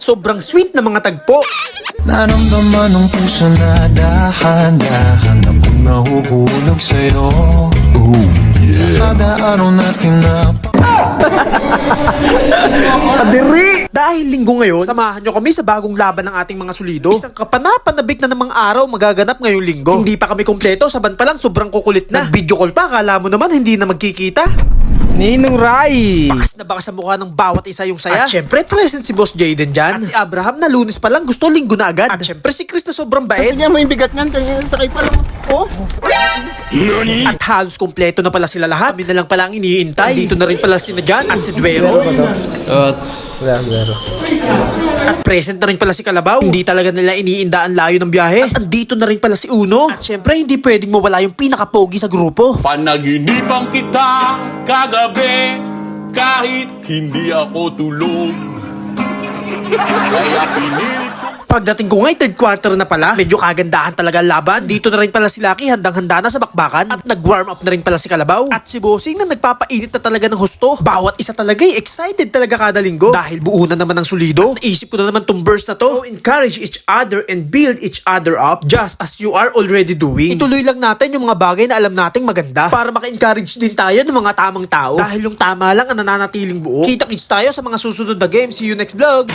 sobrang sweet na mga tagpo. Naramdaman ng puso na dahan-dahan akong nahuhulog sa'yo. Sa kada araw natin na Dahil linggo ngayon, samahan nyo kami sa bagong laban ng ating mga solido. Isang kapanapanabik na namang araw magaganap ngayong linggo. Hindi pa kami kompleto, saban pa lang sobrang kukulit na. Nag-video call pa, akala mo naman hindi na magkikita. Ninong Rai! Bakas na bakas sa mukha ng bawat isa yung saya. At syempre, present si Boss Jayden dyan. At si Abraham na Lunes pa lang gusto linggo na agad. At syempre si Chris na sobrang bait. Sige mo yung bigat niyan, kaya sakay pa lang. Oh. At halos kompleto na pala sila lahat. Kami na lang pala ang iniintay. Dito na rin pala si Jan at si Duero. At present na rin pala si Kalabaw. Hindi talaga nila iniinda ang layo ng biyahe. At andito na rin pala si Uno. At syempre, hindi pwedeng mawala yung pinaka-pogi sa grupo. Panaginipan kita kagabi kahit hindi ako tulog. Kaya pinilit ko. Pagdating ko nga'y third quarter na pala, medyo kagandahan talaga ang laban. Dito na rin pala si Lucky, handang-handa na sa bakbakan. At nag-warm up na rin pala si Kalabaw. At si Bossing na nagpapainit na talaga ng husto. Bawat isa talaga excited talaga kada linggo. Dahil buo na naman ng solido. At naisip ko na naman tong verse na to. So encourage each other and build each other up just as you are already doing. Ituloy lang natin yung mga bagay na alam nating maganda para maka-encourage din tayo ng mga tamang tao. Dahil yung tama lang ang nananatiling buo. Kita-kits tayo sa mga susunod na games. See you next vlog!